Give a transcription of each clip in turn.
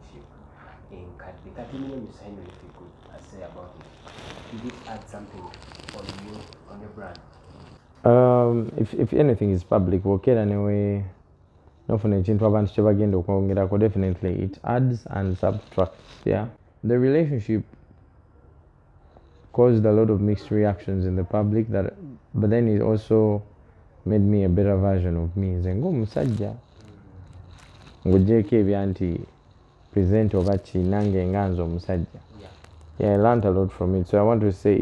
relationship in Kaddi. Continue, Mr. Henrie, if you could say about it. Did it add something on you, on your brand? If anything is public, okay, anyway, no for definitely it adds and subtracts. Yeah, the relationship caused a lot of mixed reactions in the public, but then it also made me a better version of me. Zengo musajja ngojeko ebyanti present obachi nange nganzo musajja. Yeah, I learned a lot from it. So I want to say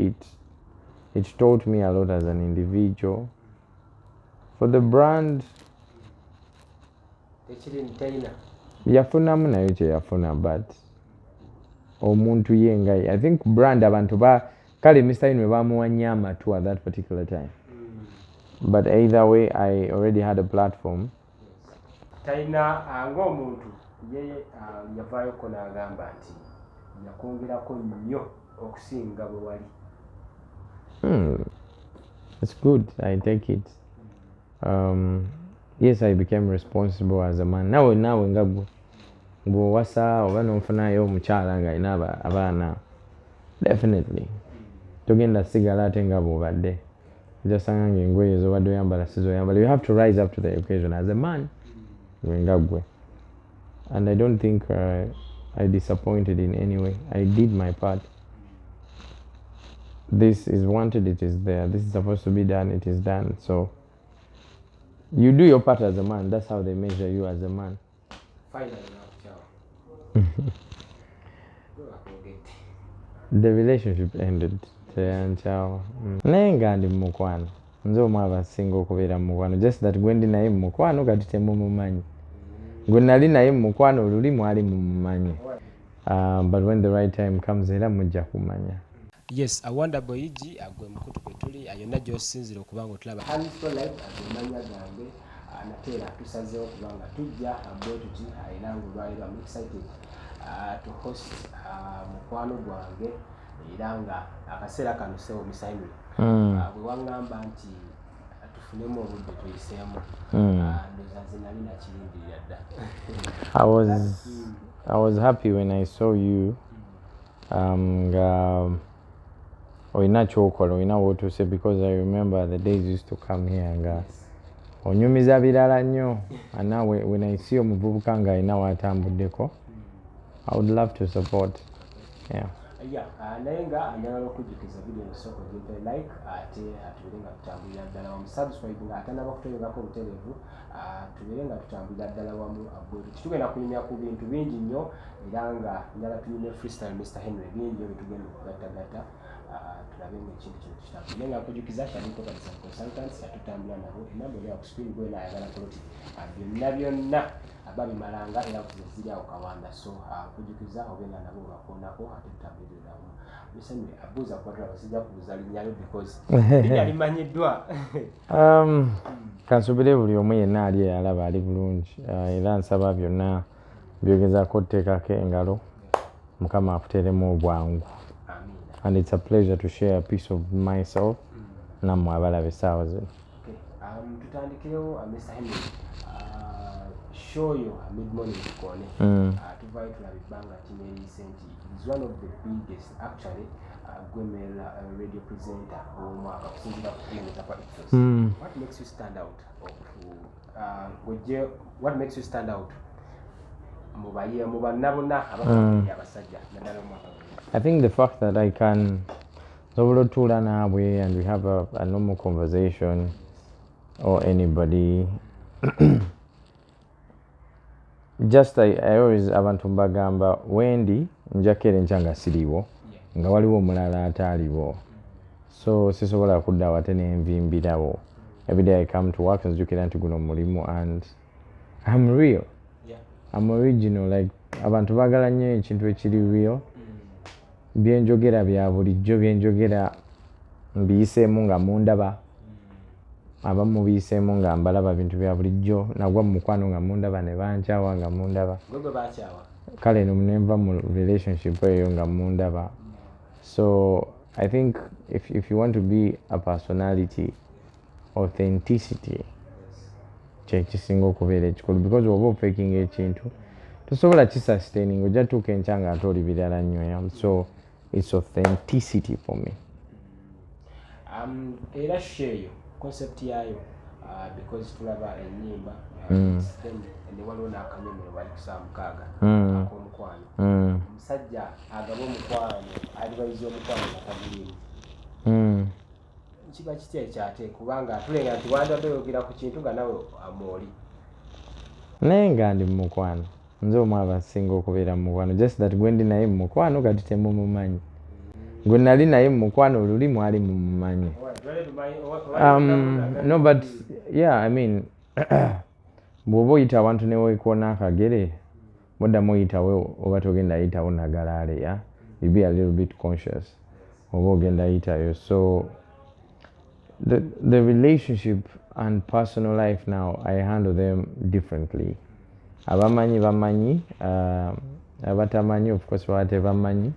it taught me a lot as an individual. For the brand, yafunamu nayo kye yafuna, but omuntu yenga, I think brand abantu kale Mr. Henrie bamuwanya amatu at that particular time. But either way, I already had a platform. Taina ng'omuntu ye yavaayo n'agamba nti yakwongerako nnyo okusinga bwe wali. It's good. I take it. Yes, I became responsible as a man. Now ngagwe wasa oba n'ofunayo omukyala nga alina abaana. Definitely. Togenda sigala ate nga bw'obadde. Jasanga ng'engoye z'obadde oyambala sizoyambala. You have to rise up to the occasion as a man. Ngagwe. And I don't think I disappointed in any way. I did my part. This is wanted, it is there. This is supposed to be done, it is done. So you do your part as a man. That's how they measure you as a man. Finally, the relationship ended. Nenga ndi mukwano. Nzo mwaba single kubeera mukwano. Just that gwendi naye mukwano kati temumumanyi. Gwe nali naye mukwano oluli mwali mumumanyi. But when the right time comes era mujja kumanya. Yes, awanda boyiji agwe mukutu kwetuli ayonna gy'osinzira okubanga otulaba Hanso Live agemmanya gange anateera tusazeewo kubanga tujja bwe tuti era ng'olwaliro I'm excited to host mukwano gwange era nga akaseera kano seewo Mr. Henrie bwe waŋŋamba nti tufunemu obudde tuyiseemu ndowooza nze nali nakirindirira dda. I was happy when I saw you oyina kyokola oyina wotuuse, because I remember the days used to come here nga onyumiza birala nnyo, and now when I see omuvubuka nga alina watambuddeko, I would love to support. Naye nga njagala okujjukiza video ensooka ogimpe like ate tubeere nga tutambulira ddala wamu, subscribe nga atanaba kutoyongako obutereevu, tubeere nga tutambulira ddala wamu bwetu. Titugenda kunyumya ku bintu bingi nnyo era nga njala tunyumye freestyle Mr. Henrie bingi ebitugenda okugattagatta tulabe ng'ekintu kino kitambula. Naye nga nkujjukiza Shadiko Kadisa Consultants yatutambula nabo, enamba eri ku screen gwena ayagala kuloti byonna babimalanga era ziri awo Kawanda. So nkujjukiza obenga nabo bakoonako ate tutambulira wamu. Mr. Henrie abuuza kubatula basijja kubuuza linnyayo because linnya limanyiddwa. Kansubire buli omu yenna ali eyalaba ali bulungi, era nsaba byonna byogezaako oteekako engalo, Mukama akuteeremu obwangu. And it's a pleasure to share a piece of myself. Nammwe abalaba essaawa zino. Tutandikirewo Mr. Henrie, show yo mid-morning tukone tuvaayo tulaba ebbanga kineeriise nti is one of the biggest actually gwemera radio presenter omwaka kusinzira kukumenyeza kwa Ipsos. What makes you stand out what makes you stand out mu banna bonna abakozi abasajja naddala omwaka? I think the fact that I can tuula naabwe and we have a normal conversation, or anybody just I always abantu mbagamba wendi njakera enkya nga siriiwo nga waliwo omulala ataaliwo, so sisobola kudda wate nenvimbirawo. Every day I come to work nzijukira nti guno mulimu and I'm real. I'm original. Like abantu baagala nnyo ekintu ekiri real. Byenjogera bya bulijjo, byenjogera mbiyiseemu nga mundaba, abamu biyiseemu nga mbalaba bintu bya bulijjo, nagwa mu mukwano nga mundaba ne bankyawa nga mundaba. Kale nenva mu relationship eyo nga mundaba. So I think if you want to be a personality, authenticity kyekisinga okubeera ekikulu, because oba ofekinga ekintu tosobola kisustaining ojja tuuka enkya nga ate oli birala nnyo. So it's authenticity for me. Era sheeyo concept yayo because tulaba ennyimba ne waliwo n'akanyomero bali kusaba mukaaga ak'omukwano. Omusajja agaba omukwano alibayiza omukwano batagulimu. Kiba kitya ekyate kubanga atulenga nti wandadde oyogera ku kintu nga nawe amwoli. Naye nga ndi mu mukwano nze omu abasinga okubeera mu mukwano, just that gwe ndi naye mu mukwano kati temumumanyi. Gwe nali naye mu mukwano luli mwali mumumanyi. No, but yeah, I mean bw'oba oyita abantu ne weekuona akagere moddamu oyitawo oba togenda yitawo nagalaale, yeah? You be a little bit conscious oba ogenda yitayo. So the relationship and personal life now, I handle them differently. Abamanyi bamanyi, abatamanyi of course baba bamanyi,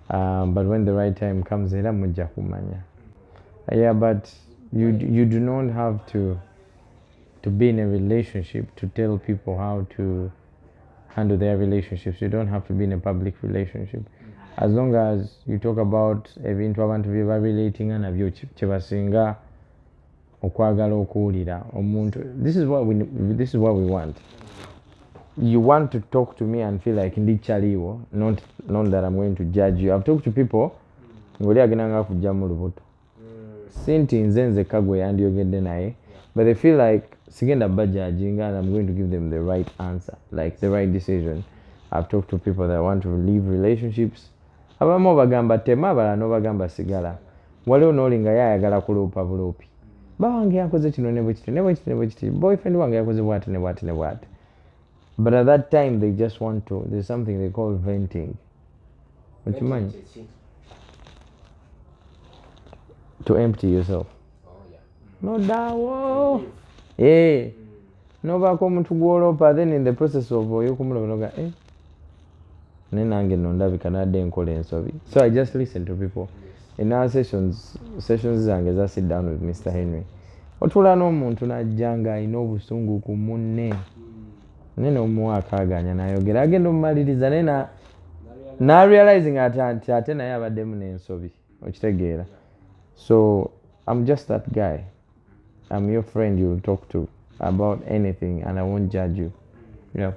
but when the right time comes era mujja kumanya. Yeah, but you do not have to be in a relationship to tell people how to handle their relationships. You don't have to be in a public relationship. As long as you talk about ebintu abantu bye barelatinga nabyo kyebasinga okwagala okuwulira omuntu. This is what we want. You want to talk to me and feel like ndi chaliwo, not that I'm going to judge you. I've talked to people ngoli agenda nga kujja mu lubuto sinti nzenze kagwe yandiyogedde naye, but they feel like sigenda bajudging and I'm going to give them the right answer, like the right decision. I've talked to people that want to leave relationships. Abamu bagamba tema, abala n'obagamba sigala. Waliwo n'olinga yayagala kuloopa buloopi. Bawange yakoze kino ne bwekiti, boyfriend wange yakoze bw'ati ne bw'ati. But at that time they just want to, there's something they call venting. What you mean? To empty yourself. Oh yeah. No dawo. Eh. No ba ko muntu gwoloopa, then in the process of yokumulooga nenange nondabika nadde enkola ensobi. So I just listen to people. In our sessions zange za sit down with Mr. Henrie. Otula n'omuntu najjanga alina obusungu ku munne. Nene omuwa akaaganya nayogera agenda omumaliriza na realizing ate naye abaddemu n'ensobi. Okitegeera. So I'm just that guy. I'm your friend you'll talk to about anything and I won't judge you. Yeah.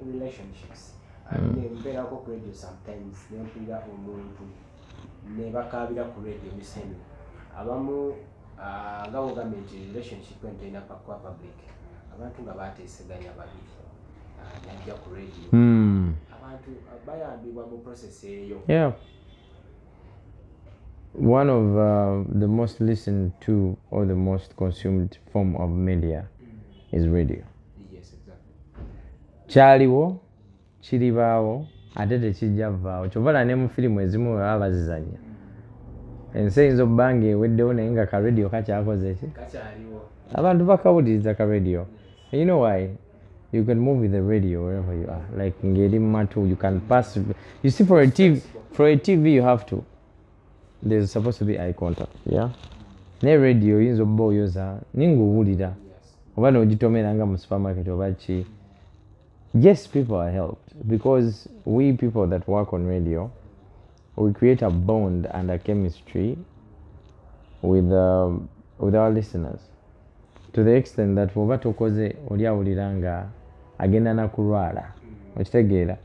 Relationships. Mbeera ko radio sometimes nempulira omuntu ne bakaabira ku radio misemi. Abamu nga bogambye nti relationship entena kwa public. Abantu nga bateeseganya babiri. Najja ku radio. Abantu bayambibwa mu process eyo. Yeah. One of the most listened to or the most consumed form of media is radio. Yes, exactly. Kyaliwo, kiribaawo, ate tekijja vaawo. Kyova ne mu firimu ezimu baba bazizanya. Ensi eyinza obba ng'eweddewo naye nga ka radio kakyakoze ki? Kakyaliwo. Abantu bakawuliriza ka radio. You know why? You can move with the radio wherever you are. Like ngeri matu, you can pass. You see, for a TV you have to. There's supposed to be eye contact. Yeah. Ne radio yinza obba oyoza ninguwulira. Oba n'ogitomera nga mu supermarket oba ki. Yes, people are helped because we people that work on radio, we create a bond and a chemistry with our listeners to the extent that oba tokoze oli awulira nga agenda nakulwala. Okitegeera.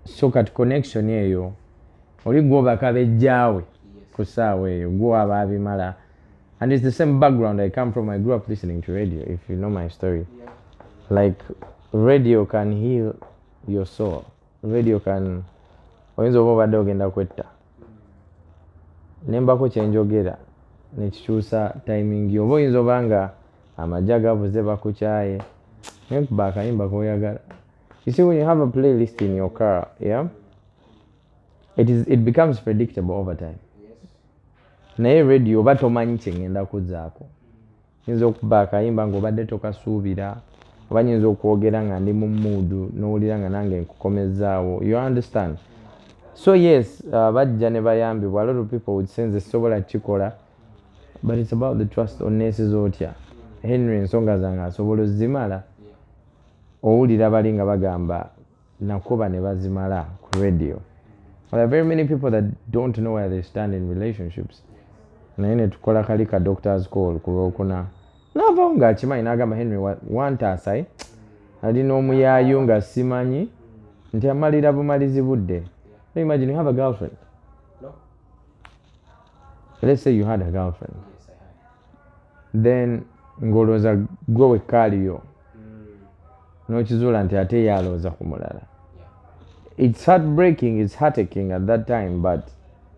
So kati connection eyo oli gw'obaka bejjaawe ku ssaawa eyo gw'aba abimala. And it's the same background I come from. I grew up listening to radio, if you know my story. Yeah. Like radio can heal your soul. Radio can oyinza oba obadde ogenda kwetta nembako kyenjogera nekikyusa timing yo. Oba oyinza oba nga amajja gabuze bakukyaye nekuba akayimba koyagala. You see, when you have a playlist in your car, yeah, it becomes predictable over time. Naye radio oba tomanyi kyengenda kuzzaako. Nyinza okuba akayimba ng'obadde tokasuubira oba nyinza okwogera nga ndi mu mood n'owulira nga nange nkukomezzaawo. You understand? So yes, bajja ne bayambibwa. A lot of people would sense sobola kikola, but it's about the trust on nurses otya. Henrie ensonga zange asobola ozimala owulira bali nga bagamba nakuba ne bazimala ku radio. There are very many people that don't know where they stand in relationships. Naye ne tukola kali ka doctor's call ku Lwokuna. Navawo ng'akimanyi n'agamba Henrie wantaasa alina omuyaayu nga simanyi nti amalira bumalizi budde. Imagine you have a girlfriend. No. Let's say you had a girlfriend. Yes, I had. Then ng'olowooza gwe wekka aliyo n'okizuula nti ate ye alowooza ku mulala. It's heartbreaking, it's heartaching at that time, but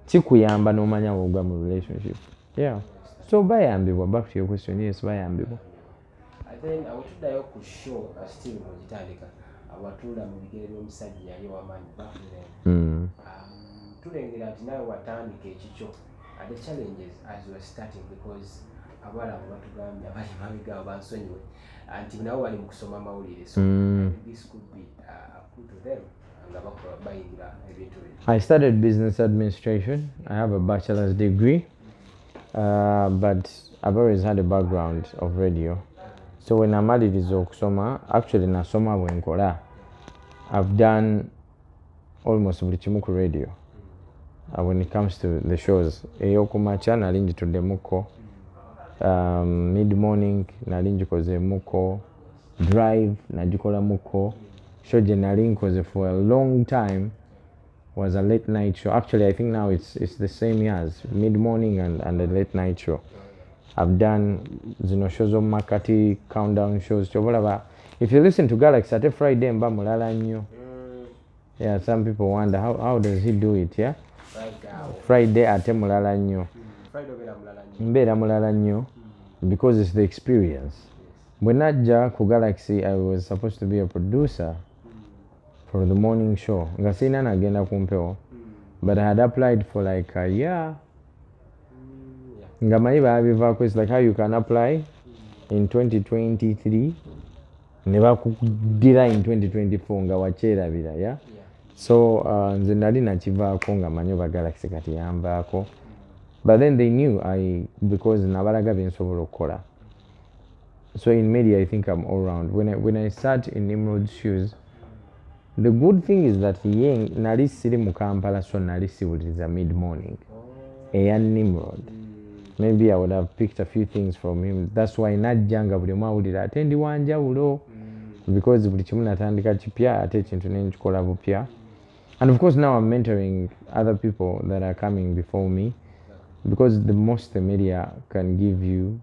kikuyamba n'omanya wogwa mu relationship. Yeah. So bayambibwa, back to your question, yes, bayambibwa. Then awatuddayo ku show still mugitandika awatuula mu bigere by'omusajja yali w'amaanyi bafulen. Tulengera nti nawe watandika ekikyo at the challenges as you were starting because abawala abo batugambye abali mabega bansonyiwe anti nabo bali mu kusoma mawulire, so this could be good to them nga bayingira ebintu bino. I studied business administration. I have a bachelor's degree, but I've always had a background of radio. So when I'm maliriza okusoma, actually nasoma bwenkola. I've done almost buli kimu ku radio. When it comes to the shows, eyokumacha nali njituddemuko, mid morning nali njikozemuko, drive najikola muko, show gye nali nkoze for a long time was a late night show. Actually, I think now it's the same years, mid morning and a late night show. I've done shows on Makati, countdown shows. If you listen to Galaxy at a Friday, mba mulala nnyo. Yeah, some people wonder how does he do it, yeah? Friday ate mulala nnyo. Mbeera mulala nnyo because it's the experience. When najja ku Galaxy, I was supposed to be a producer for the morning show. Nga sina nagenda kumpewo. But I had applied for like a year. Nga manyi baabivaako, it's like how you can apply in 2023 ne bakudira in 2024 nga wakyerabira, yeah? So nze nali nakivaako nga manyi oba Galaxy kati yamvaako. But then they knew because nabalaga bye nsobola okukola. So in media I think I'm all round. When I sat in Nimrod's shoes, the good thing is that nali siri mu Kampala, so nali siwuliriza mid morning eya Nimrod. Maybe I would have picked a few things from him. That's why najjanga buli mwawulira ate ndi wanjawulo because buli kimu natandika kipya ate ekintu nenkikola bupya. And of course now I'm mentoring other people that are coming before me because the most the media can give you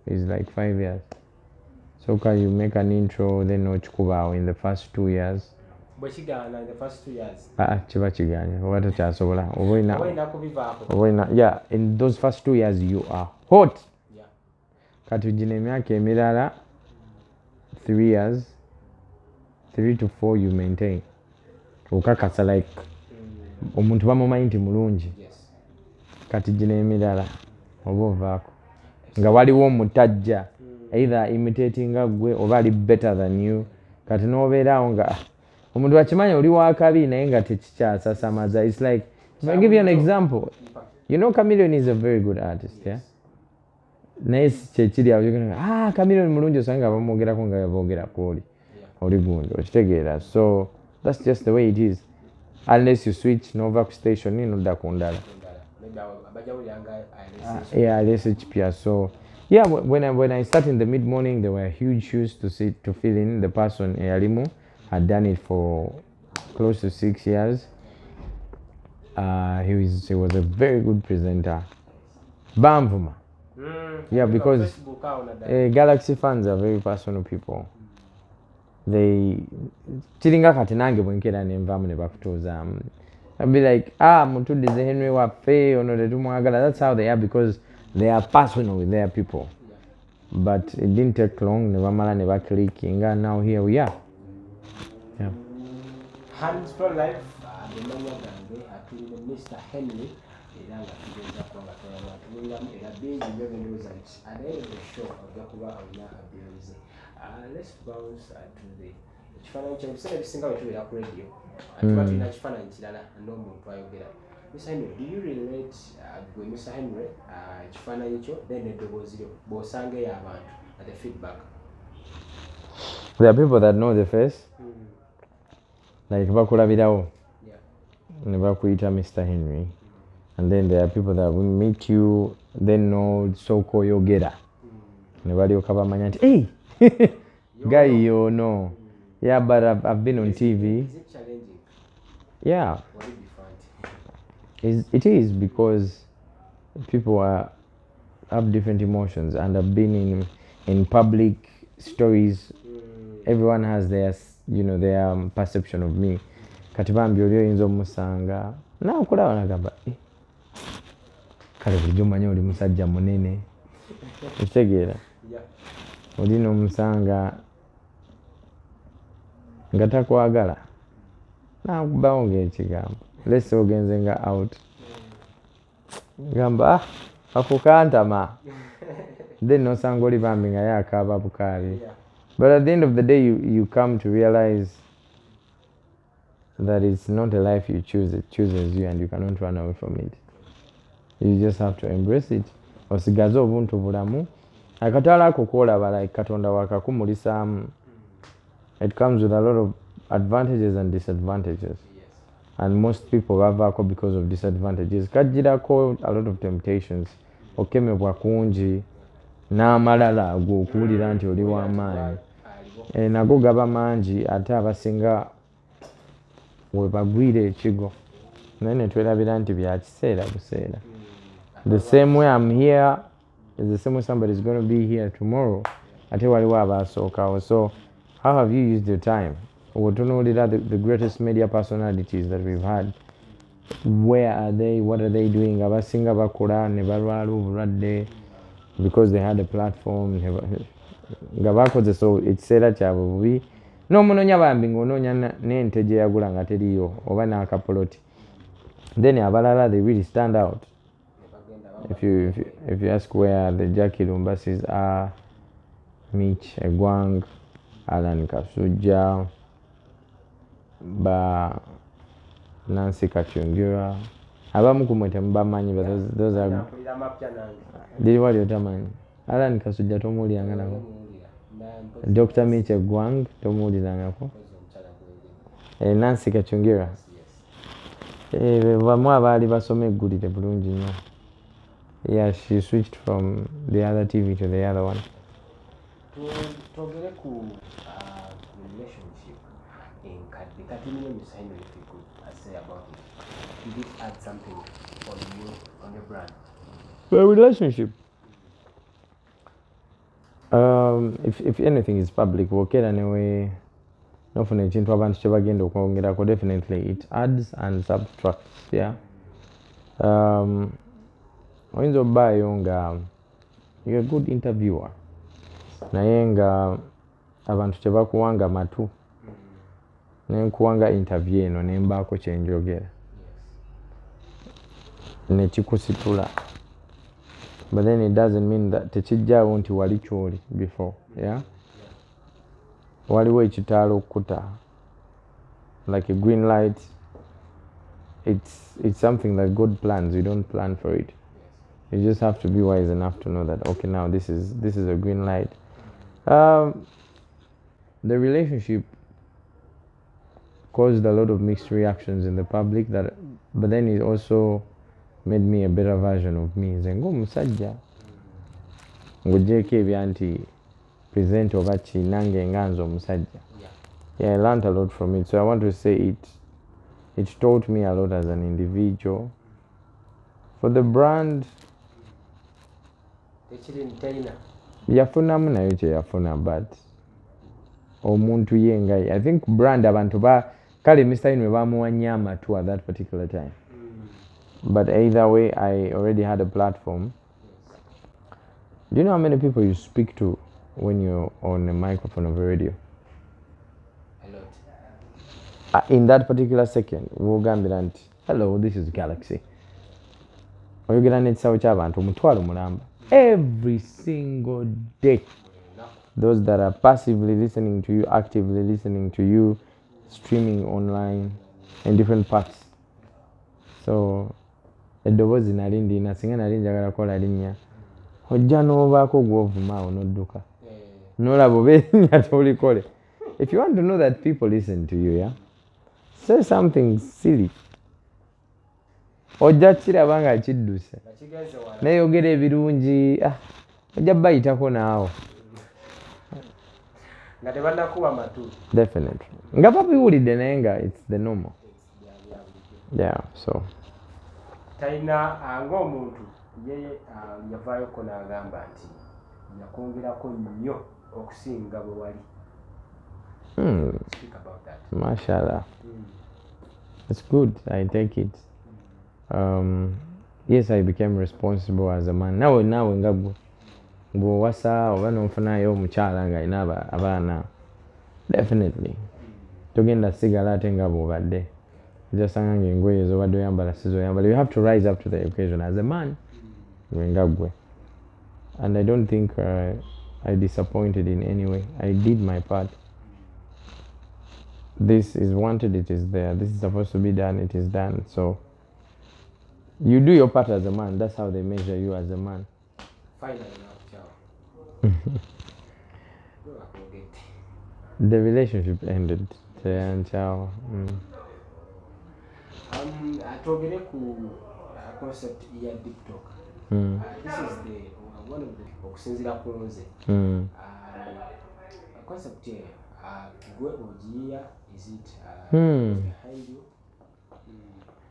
is like 5 years. So can you make an intro then ochikubawo in the first 2 years? Bwekigana in the first 2 years. Kiba kiganya oba tokyasobola yeah, in those first 2 years you are hot. Yeah. Kati ugina emyaka emirala 3 years, 3 to 4 you maintain. Okakasa like omuntu bamumanyi nti mulungi. Yes. Kati gina emirala oba ovaako nga waliwo omutajja either imitating gwe oba ali better than you. Kati n'obeerawo nga omuntu akimanyi oli wakabi naye nga tekikyasasamaza. It's like, if I give you an example, you know Chameleon is a very good artist, yeah? Naye kyekiri awo yogera Chameleon mulungi osanga bamwogerako nga boogera oli gundi okitegeera. So that's just the way it is. Unless you switch nova station nodda ku ndala. Yeah, aleese kipya. So yeah, when I started in the mid morning, there were huge shoes to fill in. The person eyalimu had done it for close to 6 years. He was a very good presenter. Bamvuma. Yeah, because Galaxy fans are very personal people. Kiringa kati nange bwenkera nenvamu ne bakutuuzaamu. I'll be like, mutuddize Henrie waffe ono tetumwagala. That's how they are because they are personal with their people. But it didn't take long, ne bamala ne baklicking, and now here we are. Yeah. Hands for life, Mr. Henrie, era nga tugenda kuba tulingamu era bingi byo bindowooza nti at the end of the show ojja kuba olina abirize. Let's bounce to the ekifaananyi kyo ebiseera ebisinga bwe tubeera ku radio tuba tulina kifaananyi kirala n'omuntu ayogera. Mr. Henrie, do you relate gwe Mr. Henrie ekifaananyi kyo then eddoboozi lyo bw'osangeyo abantu the feedback. There are people that know the face, like bakulabirawo, ne bakuyita Mr. Henrie, and then there are people that will meet you, then know soko yogera, ne balyoka bamanya nti hey, guy you know. Yeah, but I've been on TV. Is it challenging? Yeah. Would it be fun? It is because people have different emotions, and I've been in public stories. Everyone has their their perception of me. Kati bambi oli oyinza omusanga nakulaba nagamba kale bulijjo manya oli musajja munene ekitegeera oli n'omusanga nga takwagala nakubawo ng'ekigambo lese ogenze nga out gamba akukantama then nosanga oli bambi nga yakaaba bukaali. But at the end of the day, you come to realize that it's not a life you choose, it chooses you, and you cannot run away from it. You just have to embrace it. Osigaze obuntu bulamu. Akatala ako kolaba like Katonda wakakumulisaamu. It comes with a lot of advantages and disadvantages. And most people have because of disadvantages. Kajirako a lot of temptations. Okemebwa kungi. N'amalala ago okuwulira nti oli w'amaanyi. Nago gaba mangi ate abasinga we bagwire ekigo. Naye ne twerabira nti bya kiseera buseera. The same way I'm here is the same way somebody is going to be here tomorrow. Ate waliwo abaasookawo. So how have you used your time? Otunuulira the greatest media personalities that we've had. Where are they? What are they doing? Abasinga bakola ne balwala obulwadde because they had a platform. Nga bakoze so ekiseera kyabwe bubi. N'omunoonya bambi ng'onoonya n'ente gye yagula nga teriyo oba n'akapoloti. Then abalala they really stand out. If you ask where the Jackie Lumbasis are, Mitch Egwang, Alan Kasuja, ba Nancy Kachungira, abamu kumwe tembamanyi, but those are did what you tamanyi. Alan Kasuja tomuwuliranga nako. Dr. Mitch Egwang tomuwulirangako. Nancy Kachungira. Bamu abaali basoma eggulire bulungi nnyo. Yeah, she switched from the other TV to the other one. Togere ku relationship in Kati Miss Henrie, if you could say about it. Did it add something on you, on your brand? The relationship. If anything is public, wokera newe nofuna ekintu abantu kye bagenda okwongerako, definitely it adds and subtracts. Yeah. Oyinza obbaayo nga you're a good interviewer naye nga abantu kye bakuwanga matu nenkuwanga interview eno nembaako kye njogera nekikusitula, but then it doesn't mean that tekijjaawo nti wali kyoli before. Yeah, waliwo ekitaalo okukuta like a green light. It's something that God plans. You don't plan for it. You just have to be wise enough to know that, okay, now this is a green light. The relationship caused a lot of mixed reactions in the public, but then it also made me a better version of me. Zengo musajja ngojeko ebya nti present oba ki nange nganza omusajja. Yeah, I learned a lot from it. So I want to say it taught me a lot as an individual. For the brand, yafunamu nayo kye yafuna, but omuntu yenga, I think brand abantu kale Mr. Henrie bamuwanya amatu at that particular time. But either way, I already had a platform. Do you know how many people you speak to when you're on a microphone of a radio? A lot. In that particular second, wogambira nti, hello, this is Galaxy. Oyogera n'ekisawo ky'abantu omutwalo mulamba. Every single day. Those that are passively listening to you, actively listening to you, streaming online in different parts. So, eddoboozi nali ndina singa nali njagala kola linnya ojja n'obaako gw'ovuma awo n'odduka. nolabo benya tolikole. If you want to know that people listen to you, yeah, say something silly. Ojja kiraba nga kidduse nayogera ebirungi ojja bayitako naawo nga tebannakuba matu. Definitely nga babiwulidde naye nga it's the normal. Yeah, so talina ng'omuntu ye yavaayoko n'agamba nti yakwongerako nnyo okusinga bwe wali. Speak about that. Mashallah. It's good. I take it. Yes, I became responsible as a man. Now nga bw'owasa oba n'onfunayo omukyala nga alina abaana. Definitely. Togenda sigala ate nga bw'obadde. Ojasanga ng'engoye ez'obadde oyambala sizoyambala. You have to rise up to the occasion as a man. Nga gwe. And I don't think I disappointed in any way. I did my part. This is wanted, it is there. This is supposed to be done, it is done. So you do your part as a man. That's how they measure you as a man. Finally, now, the relationship ended. Ciao. Atogere ku concept ya deep talk. This is the one of the okusinzira ku nze. Concept here, gwe ogiya, is it behind you?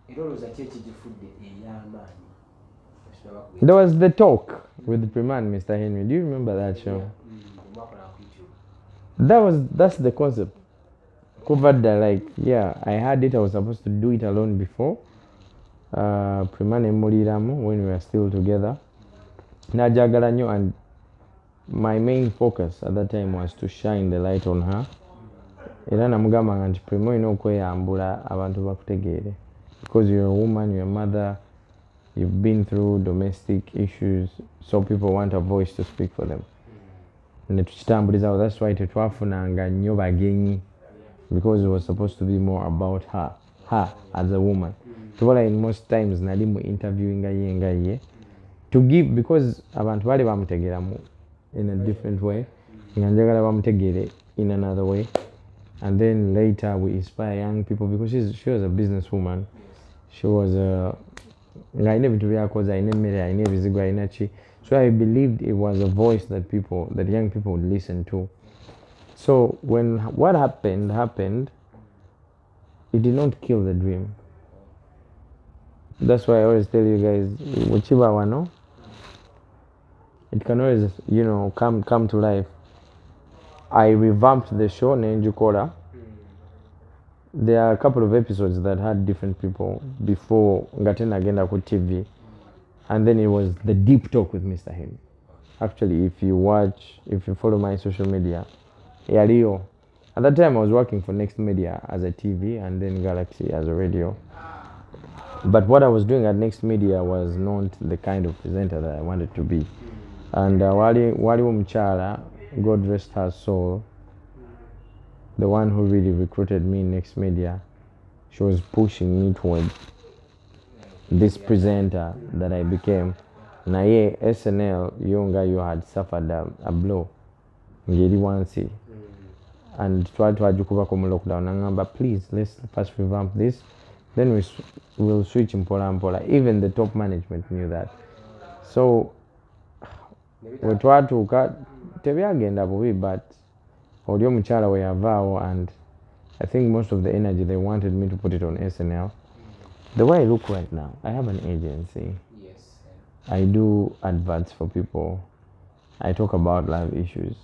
Erolooza ki ekigifudde ey'amaanyi? There was the talk with the prima and Mr. Henrie. Do you remember that show? That's the concept. Covered that, like, yeah, I had it. I was supposed to do it alone before. Prima ne muliramu when we were still together. Najagala nnyo, and my main focus at that time was to shine the light on her. Era namugamba nti Prima olina okweyambula abantu bakutegeere. Because you're a woman, you're a mother, you've been through domestic issues, so people want a voice to speak for them. Netukitambulizawo, that's why tetwafunanga nnyo bagenyi, because it was supposed to be more about her as a woman. Tubola in most times nali mu interviewing nga ye to give, because abantu bali bamutegeera in a different way, nga njagala bamutegeere in another way. And then later we inspire young people, because she was a businesswoman. She was so I believed it was a voice that young people would listen to. So when what happened, it did not kill the dream. That's why I always tell you guys, whichever one, it can always, come to life. I revamped the show, Nenjukora. There are a couple of episodes that had different people before Ngatena Agenda ku TV. And then it was the deep talk with Mr. Henrie. Actually, if you follow my social media, Rio. At that time I was working for Next Media as a TV and then Galaxy as a radio. But what I was doing at Next Media was not the kind of presenter that I wanted to be. And Wali Mchala, God rest her soul, the one who really recruited me in Next Media, she was pushing me towards this presenter that I became. Naye SNL, you had suffered a blow. Ngeri wansi. And tried to ajukuba komu lockdown. But please, let's first revamp this. Then we'll switch mpola. Even the top management knew that. So we tried to cut tebyagenda bubi, but Audio Muchala we avao, and I think most of the energy they wanted me to put it on SNL. The way I look right now, I have an agency. Yes. I do adverts for people. I talk about life issues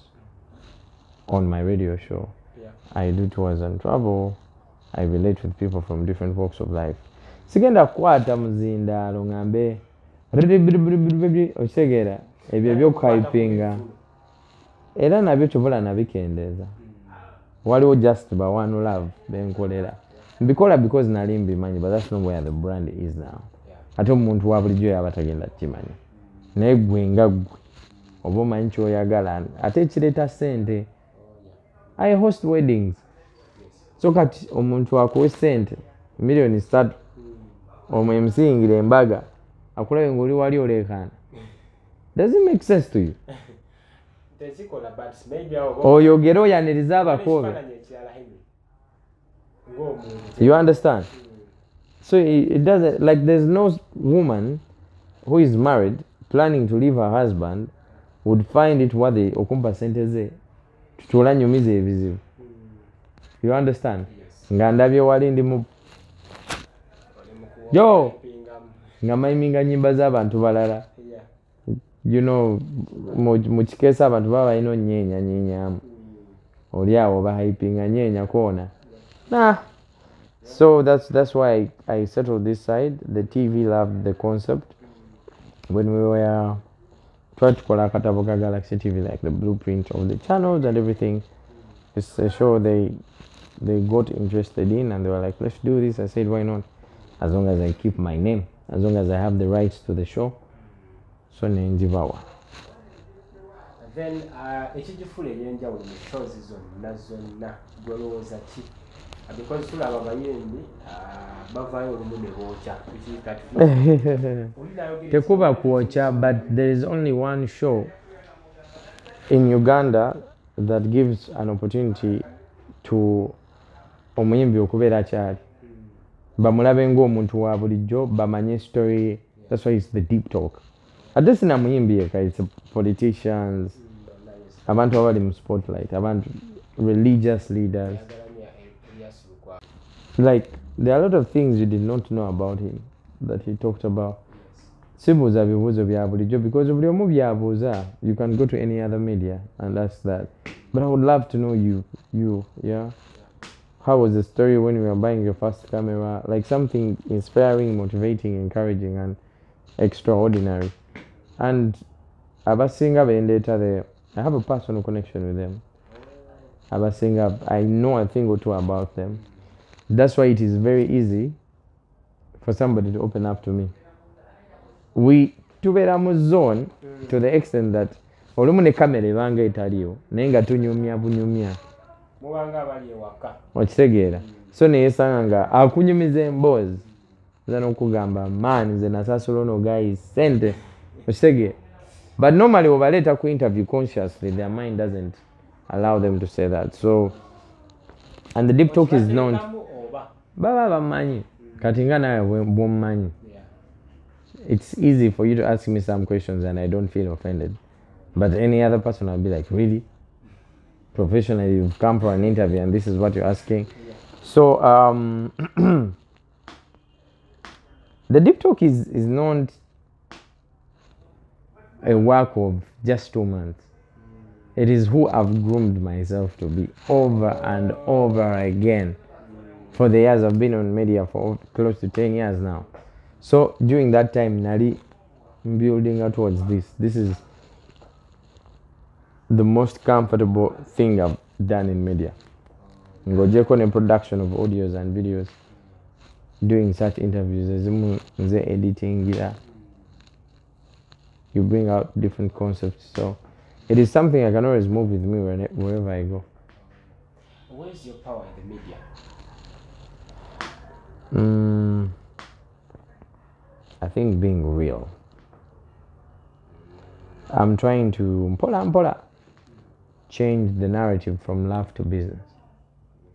on my radio show. Yeah. I do tours and travel. I relate with people from different walks of life. Sigenda kwata muzindalo ngambe osegera ebyo byokhypinga era nabyo kyobola nabikendeeza. Waliwo just by one love benkolera mbikola because nali mbimanyi, but that's not where the brand is now. Ate omuntu wa bulijjo yaba tagenda kimanyi, naye gwe nga gwe oba omanyi kyoyagala ate ekireeta ssente. I host weddings. So kati omuntu akuwe ssente million 3 omuyimsingire embaga akulabe ng'oli wali oleekaana. Does it make sense to you? tezikola but maybe oyogera oyaniriza abakoobe. You understand? So it doesn't, like there's no woman who is married planning to leave her husband would find it worthy okumpa sente ze tutola nyumiza ebizibu. You understand? Nga ndabye wali ndi mu yo nga mayiminga nyimba z'abantu balala. You know, mu kikeesa abantu baba balina onnyenyanyeenyamu oli awo bahypinga nyeenya koona. Nah. So that's why I settled this side. The TV loved the concept. When we were trying to call akatabo ka Galaxy TV, like the blueprint of the channels and everything, it's a show they got interested in, and they were like, let's do this. I said, why not? As long as I keep my name, as long as I have the rights to the show. So nenjibawa. Then ekijifule ebyenjawulo mu shows zonna gwolowooza ki? Because tulaba abayimbi bavaayo olumu ne bookya tekuba kwokya, but there is only one show in Uganda that gives an opportunity to omuyimbi okubeera akyali bamulabe ng'omuntu wa bulijjo bamanye story. That's why it's the deep talk. Ate sina muyimbi yekka, it's politicians, abantu abali mu spotlight, abantu religious leaders. Like there are a lot of things you did not know about him that he talked about. Sibuuza bibuuzo bya bulijjo because buli omu byabuuza. You can go to any other media and ask that. But I would love to know you, yeah. How was the story when you were buying your first camera? Like something inspiring, motivating, encouraging, and extraordinary. And abasinga bendeta there, I have a personal connection with them. Abasinga, I know a thing or two about them. That's why it is very easy for somebody to open up to me. We tubeera mu zone to the extent that olumu ne kamera ebanga etaliyo naye nga tunyumya bunyumya mubanga abali ewaka okitegeera. So neyesanga nga akunyumiza emboozi nza n'okugamba man nze nasasula ono guys sente okitegeera. But normally obaleeta ku interview consciously their mind doesn't allow them to say that. So and the deep talk is known baba bamanyi kati nga nawe bw'omumanyi. It's easy for you to ask me some questions and I don't feel offended. But any other person will be like, really? Professionally, you've come for an interview and this is what you're asking. So the deep talk is not a work of just 2 months. It is who I've groomed myself to be over and over again. For the years I've been on media for close to 10 years now. So during that time, Nari building towards this. This is the most comfortable thing I've done in media. Ngojeko in production of audios and videos, doing such interviews, editing, you bring out different concepts. So it is something I can always move with me wherever I go. Where's your power in the media? I think being real. I'm trying to mpola change the narrative from love to business.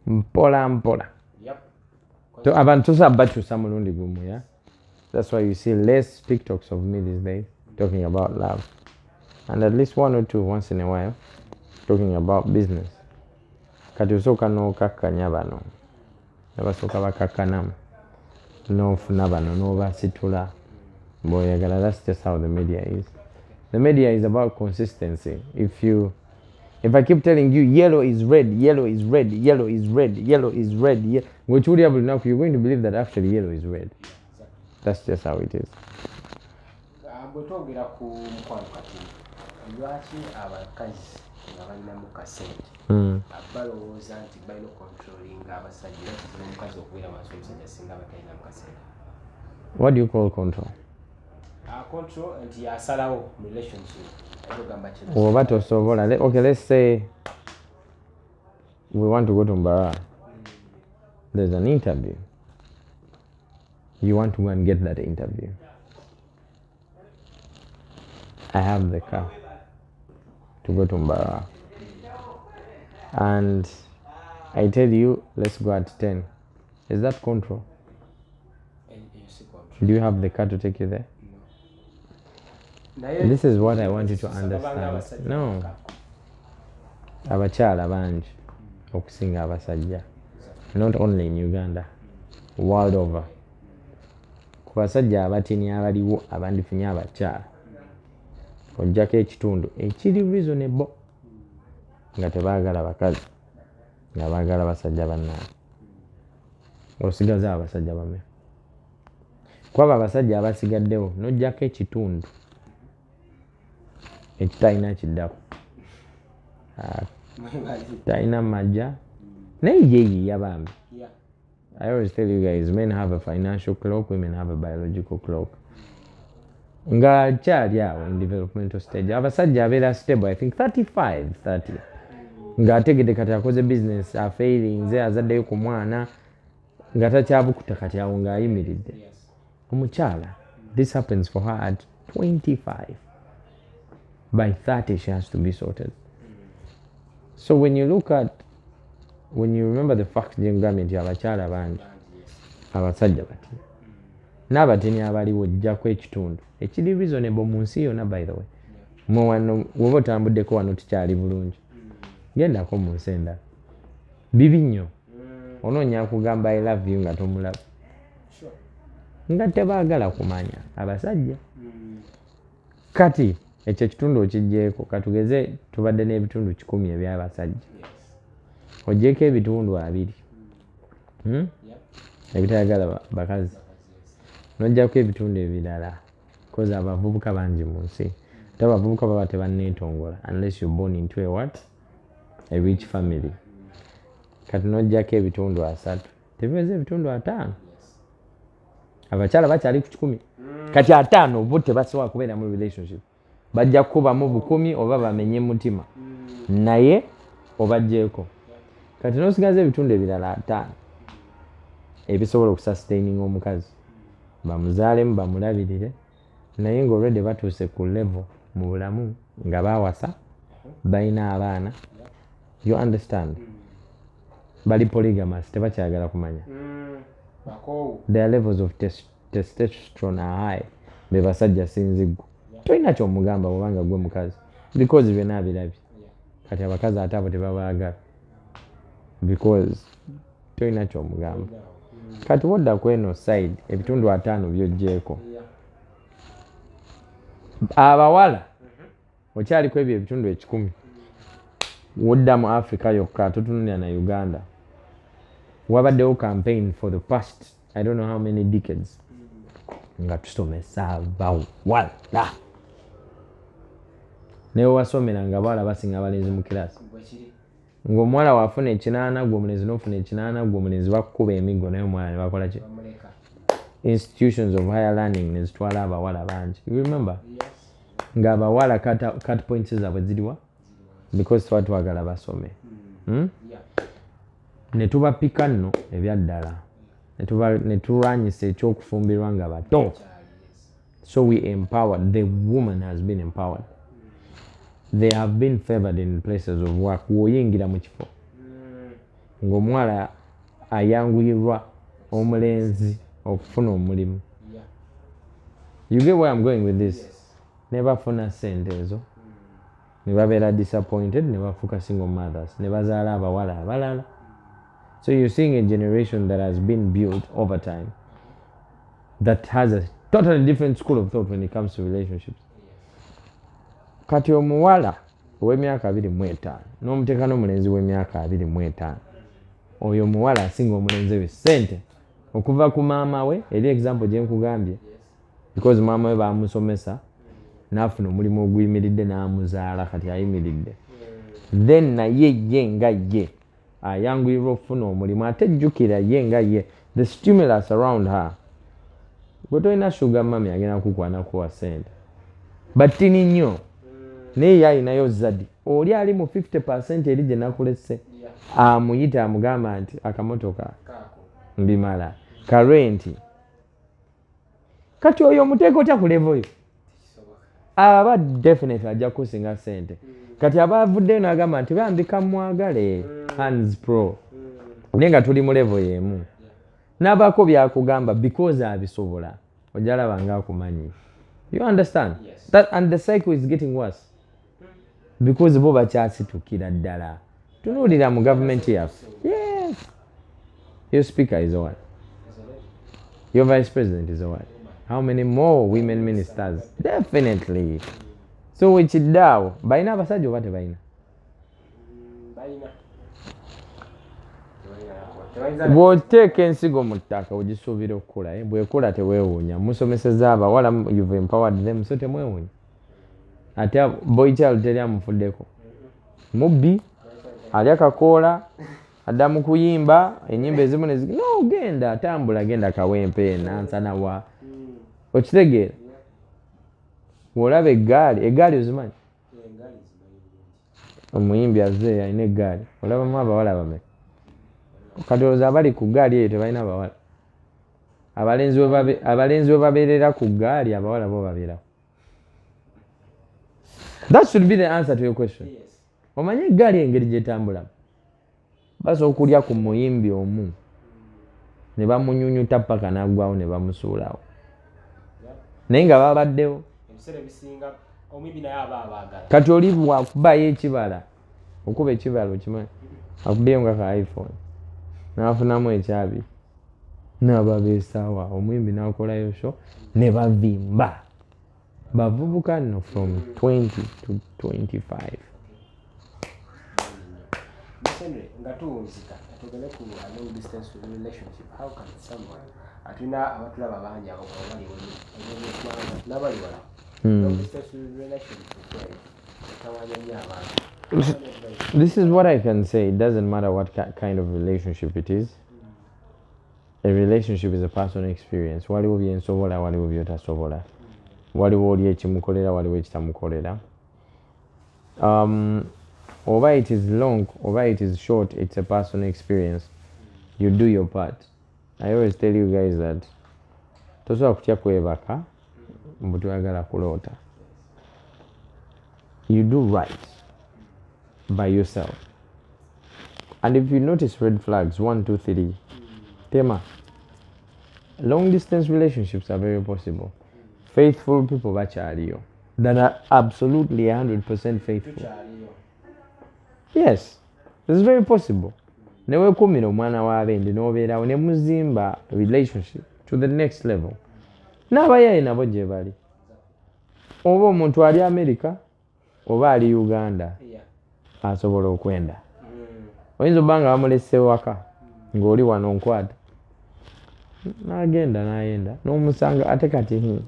Mpola. Yep. To abantu sabachusa mulundi gumu, yeah. That's why you see less TikToks of me these days talking about love, and at least 1 or 2 once in a while talking about business. Kati osoka no kakanya bano. Abasoka bakakanamu. No funa bano no basitula. Boyagala, that's just how the media is. The media is about consistency. If I keep telling you yellow is red, yellow is red, yellow is red, yellow is red, which would have enough, you're going to believe that actually yellow is red. That's just how it is. Balowooza nti balina controlling abasajja omukazi okubeera wansi omusajja singa batalina mukasente. What do you call control? Control nti yasalawo relationship. Oba tosobola. Okay, let's say we want to go to Mbara. There's an interview. You want to go and get that interview. I have the car. to go to Mbara. And I tell you, let's go at 10. Is that control? Do you have the car to take you there? No. This is what I want you to understand. No. Abakyala bangi okusinga abasajja. Not only in Uganda, world over. Ku basajja abatini abaliwo abandifunye abakyala. Ojjako ekitundu ekiri reasonable nga tebaagala bakazi nga baagala basajja bannaabwe. Osigaza abasajja bame. Kwaba abasajja abasigaddewo n'ojjako ekitundu ekitalina kiddako. Talina majja naye yeeyi yabambi. I always tell you guys, men have a financial clock, women have a biological clock. Nga kyali awo in developmental stage. Abasajja abeera stable, I think 35, 30. Nga ategedde kati akoze business, afailinze, azaddeyo ku mwana, nga takyabukuta kati awo ng'ayimiridde. Omukyala, this happens for her at 25. By 30, she has to be sorted. So when you remember the fact that abakyala bangi abasajja batini n'abatini abaliwo ojjako ekitundu ekiri reasonable mu nsi yonna, by the way. Mu wano woba otambuddeko wano tukyali bulungi, gendako mu nsi endala bibi nnyo onoonya kugamba I love you nga tomulaba nga tebaagala kumanya abasajja. Kati ekyo ekitundu okigjeeko, katugeze tubadde n'ebitundu 100 eby'abasajja, oggyeko ebitundu 2 ebitayagala bakazi, n'ojjako ebitundu ebirala koza abavubuka bangi mu nsi. Ate abavubuka baba tebanneetongola unless you're born into a rich family. Kati n'ojjako ebitundu 3 tebiweze ebitundu 5. Abakyala bakyali ku 10 kati 5 bo tebasobola kubeera mu relationship, bajja kukubamu 10 oba bamenye mutima naye obagjeeko. Kati n'osigaza ebitundu ebirala 5 ebisobola okusustaining omukazi, bamuzaalemu bamulabirire, naye ng'olwedde batuuse ku level mu bulamu nga baawasa balina abaana, you understand, bali polygamous, tebakyagala kumanya. Their levels of testosterone are high. Be basajja sinziggu. Toyina ky'omugamba bw'obanga gwe mukazi because byonna abirabye. Kati abakazi ate abo tebabaagala because toyina ky'omugamba. Kati wodda ku eno side ebitundu 5 by'oggyeko. Abawala okyaliko ebyo ebitundu 10 wodda mu Africa yokka, totunulira na Uganda. Wabaddewo campaign for the past I don't know how many decades nga tusomesa abawala. Naye wasomera nga bawala basinga abalenzi mu kirasi. Ng'omuwala wafuna 8, gwe omulenzi n'ofuna 8, gwe omulenzi bakukuba emiggo naye omuwala ne bakola ki? Institutions of higher learning ne zitwala abawala bangi. You remember? Nga abawala cut points zaabwe ziriwa? Because tuba twagala basome. Ne tubapika nno ebyaddala. Ne tulwanyisa ekyokufumbirwa nga bato. So we empowered. The woman has been empowered. They have been favored in places of work. Woyingira mu kifo ng'omuwala ayanguyirwa omulenzi okufuna omulimu. You get where I'm going with this? Ne bafuna ssente ezo ne babeera disappointed, ne bafuuka single mothers, ne bazaala abawala abalala. So you're seeing a generation that has been built over time that has a totally different school of thought when it comes to relationships. Kati omuwala ow'emyaka 25 n'omuteeka n'omulenzi w'emyaka 25, oyo omuwala asinga omulenzi we ssente okuva ku maama we. Eri example gye nkugambye, because maama we baamusomesa n'afuna omulimu oguyimiridde n'amuzaala kati ayimiridde, then naye ye nga ye ayanguyirwa okufuna omulimu. Ate jjukira ye nga ye, the stimulus around her, gwe tolina sugar mami agenda kukwana kuwa ssente batini nnyo naye yalinayo zadi. Oli ali mu 50% eri gye nakulese amuyita amugamba nti akamotoka mbimala karenti. Kati oyo omuteeka otya ku level yo aba definitely ajja kusinga ssente. kati abavuddeyo n'agamba nti bambika mwagale hands pro naye nga tuli mu level y'emu n'abaako byakugamba because abisobola ojalaba ng'akumanyi. You understand? Yes. That, and the cycle is getting worse because bo bakyasitukira ddala. Tunuulira mu gavumenti yaffe. Yes. Your speaker is a what? Your vice president is a what? How many more women ministers? Definitely. So ekiddawo balina abasajja oba tebalina? Bw'oteeka ensigo mu ttaka ogisuubira okukula bw'ekula teweewuunya. Musomeseza abawala, you've empowered them, so temwewuunya. Ate boy child teri amufuddeko. Mubbi alya kakoola adda mu kuyimba ennyimba ezimu no genda tambula genda kawempe nansana wa okitegeera. Bw'olaba eggaali ozimanyi? Omuyimbi azze alina eggaali. Olabamu abawala bameka? Katolooza abali ku ggaali eyo tebalina abawala. Abalenzi bwe babeerera ku ggaali abawala bo babeerawo. That should be the answer to your question. Yes. Omanyi eggaali engeri gyetambulamu. Basobola okulya ku muyimbi omu ne bamunyunyuta paka n'aggwawo ne bamusuulawo. Naye nga babaddewo. Kati oli bwakubayo ekibala okuba ekibala okimanyi akubyeyo nga ka iPhone n'afunamu ekyabi n'ababeesaawa omuyimbi n'akolayo show ne bavimba bavubuka nno from 20 to 25. Henrie, nga tuwunzika tugende ku long distance relationship. How can someone atulina abatulaba bangi abali n'abali wala long distance relationship tawanya nnyo abantu. This is what I can say. It doesn't matter what kind of relationship it is. A relationship is a personal experience. Waliwo byensobola, waliwo byotasobola. Waliwo oli ekimukolera, waliwo ekitamukolera. Oba it is long, oba it is short, it's a personal experience. You do your part. I always tell you guys that tosobola kutya kwebaka mbu toyagala kuloota. You do right by yourself. And if you notice red flags, 1, 2, 3, tema. Long distance relationships are very possible. Faithful people bakyaliyo that are absolutely 100% faithful. Yes, this is very possible. Newekumira omwana w'abende n'obeerawo ne muzimba relationship to the next level. N'abayaye nabo gye bali. Oba omuntu ali America oba ali Uganda asobola okwenda. Oyinza obba nga bamulese waka ng'oli wano nkwata n'agenda n'ayenda n'omusanga ate kati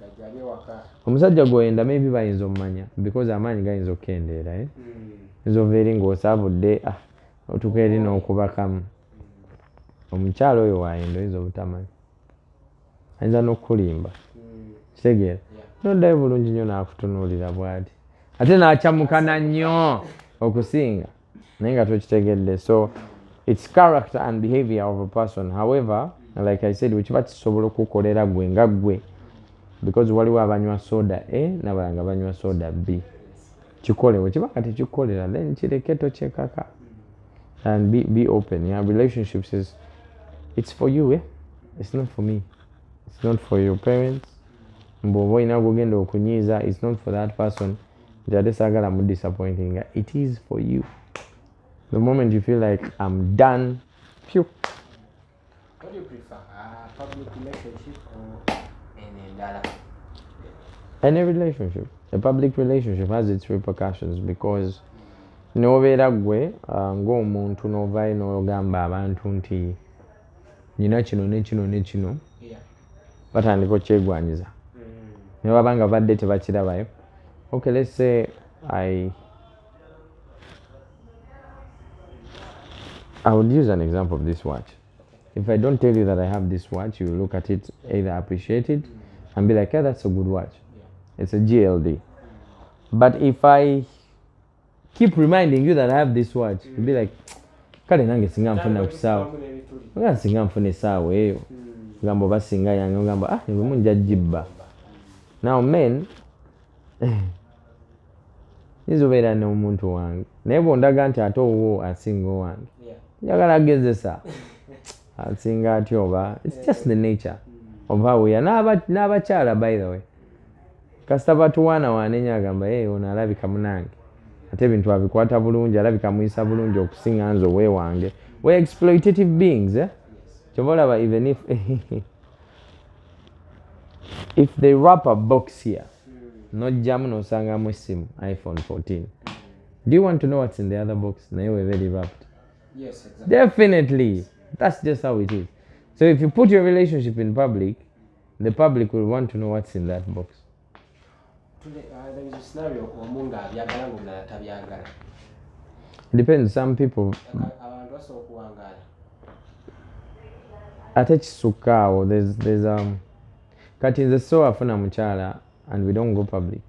omusajja gw'oyenda maybe bayinza omumanya because amaanyi gayinza okukendeera oyinza obeera ng'osaabudde otuuka eri n'okubakamu omukyalo oyo waayenda oyinza obutamanyi ayinza n'okukulimba kitegeera n'oddayo bulungi nnyo n'akutunuulira bw'ati ate n'akyamukana nnyo okusinga naye nga tokitegedde. So it's character and behavior of a person. However, like I said, wekiba kisobola okukolera gwe nga gwe because waliwo abanywa soda A n'abalanga banywa soda B. Kikole wekiba kati kikolera then kireke tokyekaka and be open. Yeah, relationships is it's for you, it's not for me, it's not for your parents. Mboba oyina gogenda okunyiiza, it's not for that person. Jade sagala mu disappointing. It is for you. The moment you feel like I'm done, phew. What do you prefer, a public relationship or any relationship? A public relationship has its repercussions because n'obeera gwe ng'omuntu n'ovaayo n'ogamba abantu nti nina kino ne kino ne kino batandika okyegwanyiza ne baba nga badde tebakirabayo. Okay, let's say I would use an example of this watch. If I don't tell you that I have this watch, you look at it, either appreciate it and be like, yeah, that's a good watch. It's a GLD. But if I keep reminding you that I have this watch, you'll be like, kale nange singa nfuna kusawa. Nga singa nfuna sawa eyo. Gambo basinga yange ngamba niwe munja jibba. Now men nizobeera n'omuntu wange naye bw'ondaga nti ate owo asinga owange njagala agezesa asinga atya oba it's just the nature of how we are n'abakyala by the way kasita batuwaanawaana ennyo agamba ono alabika munange ate ebintu abikwata bulungi alabika muyisa bulungi okusinga nze oweewange we're exploitative beings kyova olaba even if they wrap a box here nojjamu n'osangamu essimu iPhone 14 do you want to know what's in the other box naye we're very wrapped yes exactly. Definitely that's just how it is. So if you put your relationship in public, the public will want to know what's in that box. Today, there is a scenario omunga byagala ngomulala tabyagala. It depends. Some people abantu basobola okuwangaala. Ate kisukka awo there's kati nze so afuna mukyala and we don't go public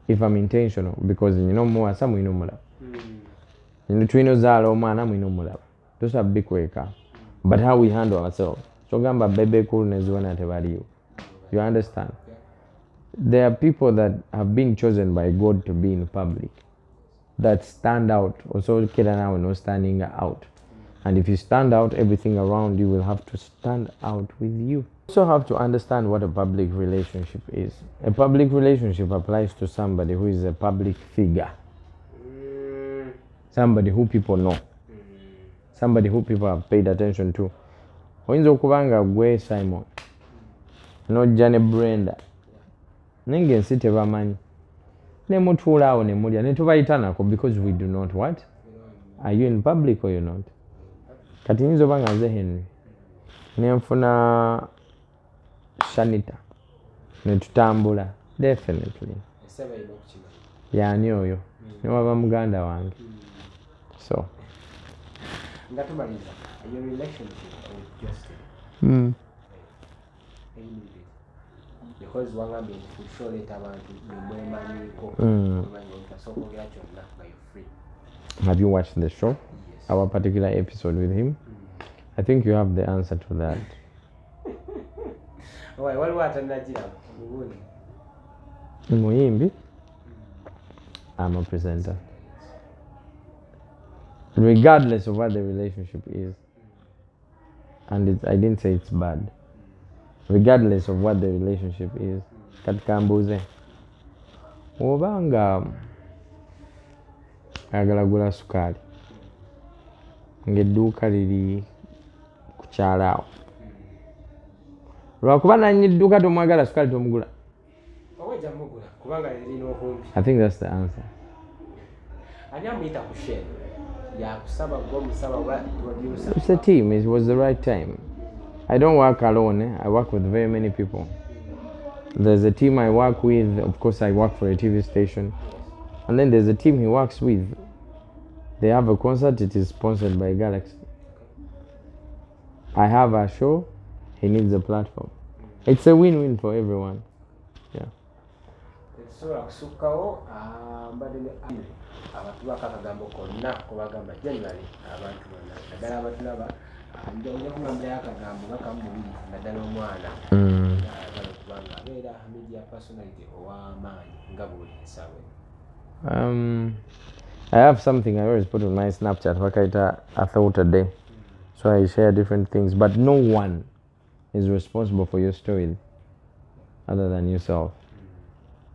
if I'm intentional because muwasa mulina omulaba tulina ozaala omwana mulina omulaba tosaba bikweka but how we handle ourselves kyogamba bebe kulu neziwona tebaliyo. You understand? There are people that have been chosen by God to be in public that stand out. Also kila nawe no standing out. And if you stand out, everything around you will have to stand out with you. You also have to understand what a public relationship is. A public relationship applies to somebody who is a public figure. Somebody who people know. Somebody who people have paid attention to. Oyinza okubanga gwe Simon nojja ne Brenda ninge nsi tebamanyi ne mutuula awo ne mulya ne tubayitanako because we do not what? Are you in public or you're not? Kati nyinza obanga nze Henrie ne nfuna Shanita ne tutambula definitely yani oyo ne waba muganda wange so ngatumaliza your relationship with Geosteady because wangambye nti kushoreta abantu nemwemanyiko omanyi kyonna nga you're free. Have you watched the show? Yes. Our particular episode with him? I think you have the answer to that. Waliwo atanagira mubuuni Muyimbi? I'm a presenter. Regardless of what the relationship is, and I didn't say it's bad, regardless of what the relationship is, katika mbuze obanga ayagala gula sukali ng'edduuka liri ku kyalo awo lwakuba nanyi edduuka tomwagala sukali tomugula. I think that's the answer. It's a team. It was the right time. I don't work alone. I work with very many people. There's a team I work with. Of course, I work for a TV station. And then there's a team he works with. They have a concert. It is sponsored by Galaxy. I have a show. He needs a platform. It's a win-win for everyone. Yeah. Abantu bakakagambo konna kubagamba generally abantu bonna naddala abatulaba njogera okugambirayo akagambo nga kamubiri naddala omwana agala okubanga abeera media personality ow'amaanyi nga buli ensaawe. I have something I always put on my Snapchat wakaita a thought a day. So I share different things, but no one is responsible for your story other than yourself.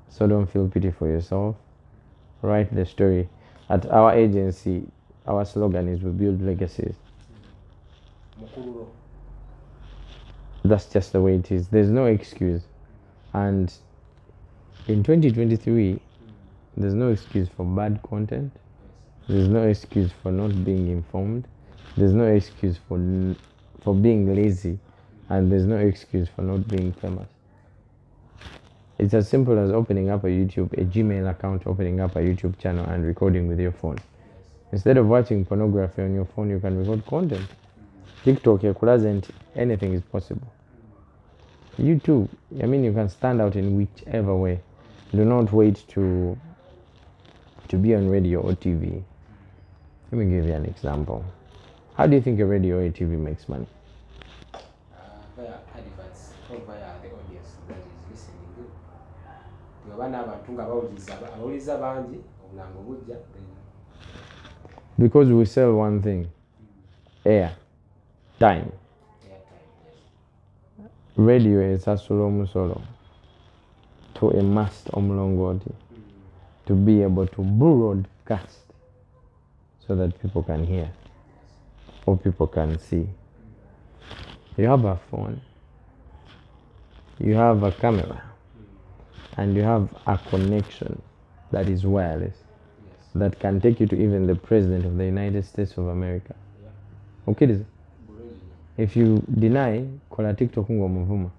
So don't feel pity for yourself. Write the story. At our agency, our slogan is we build legacies. That's just the way it is. There's no excuse. And in 2023, there's no excuse for bad content. There's no excuse for not being informed. There's no excuse for being lazy. And there's no excuse for not being famous. It's as simple as opening up a Gmail account, opening up a YouTube channel and recording with your phone. Instead of watching pornography on your phone, you can record content. TikTok, anything is possible. YouTube, you can stand out in whichever way. Do not wait to be on radio or TV. Let me give you an example. How do you think a radio or a TV makes money? Via adverts or via the audience that is listening. Abantu nga bawuliza bangi Because we sell one thing, air, time. Radio is a solo to a mast omulongoti to be able to broadcast so that people can hear or people can see. You have a phone, you have a camera, and you have a connection that is wireless that can take you to even the President of the United States of America. Okay, if you deny, kola TikTok ng'omuvuma.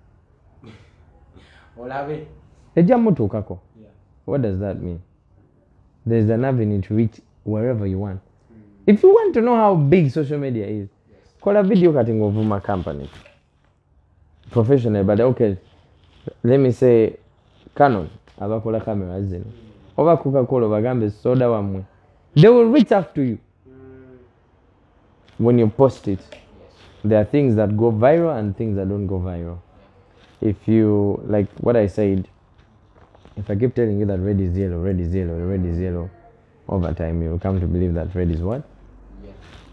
Ejja mutuukako. What does that mean? There's an avenue to reach wherever you want. If you want to know how big social media is, kola video kati ng'ovuma company. Professional, but okay, let me say Canon, abakola cameras zino. Oba Coca-Cola bagambe soda wamwe. They will reach out to you. When you post it, there are things that go viral and things that don't go viral. If you, like what I said, if I keep telling you that red is yellow, red is yellow, red is yellow, over time you'll come to believe that red is what?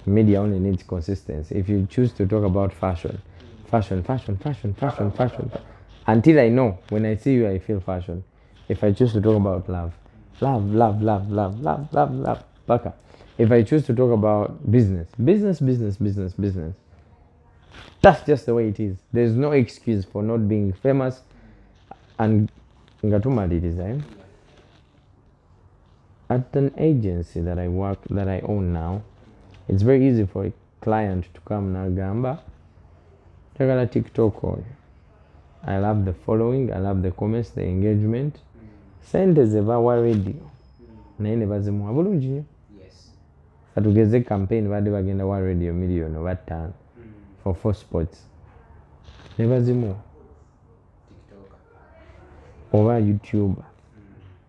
Media only needs consistency. If you choose to talk about fashion, until I know, when I see you, I feel fashion. If I choose to talk about love, baka. If I choose to talk about business. That's just the way it is. There's no excuse for not being famous. And ngatumali design. At an agency that I own now, it's very easy for a client to come na gamba. Tagala TikTok or I love the following, I love the comments, the engagement. Sente zebawa radio. Naye ne bazimuwa bulungi nnyo. Katugeze campaign badde bagenda wa radio million oba 5 for 4 sports. Ne bazimuwa. Oba YouTube.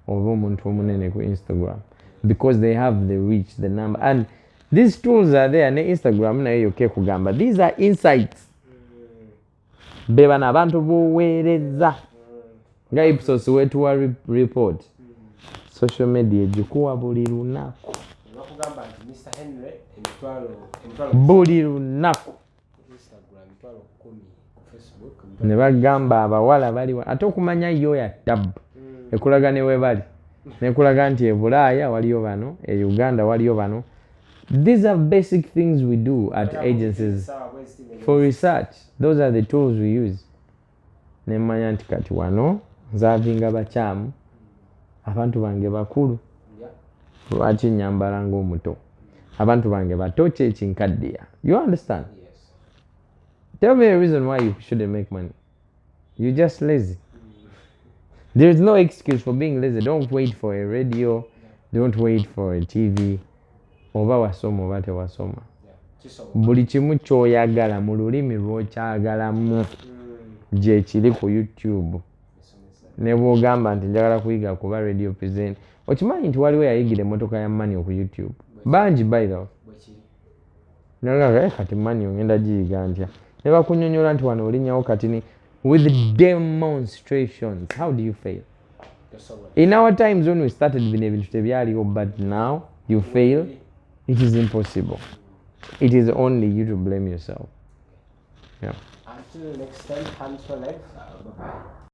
Oba omuntu omunene ku Instagram. Because they have the reach, the number. And these tools are there. Ne Instagram nayo yoke kugamba. These are insights. Beba na abantu buweereza. Nga Ipsos wetuwa report. Social media jikuwa buli lunaku. Mr. Henrie, buli lunaku. Instagram, Facebook. Ne bagamba abawala bali ate okumanya yo ya tab. Ekulaga ne webali. Nekulaga nti e Bulaaya waliyo bano, e Uganda waliyo bano. These are basic things we do at agencies for research. Those are the tools we use. Nemanya nti kati wano nzavinga bakyamu abantu bange bakulu lwaki nyambala ng'omuto abantu bange bato kyekinkaddiya. You understand? Yes. Tell me a reason why you shouldn't make money. You're just lazy. There is no excuse for being lazy. Don't wait for a radio. Don't wait for a TV. Oba wasoma oba tewasoma. Buli kimu ky'oyagala mu lulimi lw'okyagalamu gye kiri ku YouTube. Ne bw'ogamba nti njagala kuyiga kuba radio present. Okimanyi nti waliwo yayigira emmotoka ya Mani ku YouTube. Bangi by the way. Nagaga kati Mani ngenda giyiga ntya. Ne bakunyonyola nti wano olinnyawo kati ni with demonstrations. How do you fail? In our times when we started bino ebintu tebyaliwo, but now you fail. It is impossible. It is only you to blame yourself. Yeah. Until next time, hands for life. Bye-bye.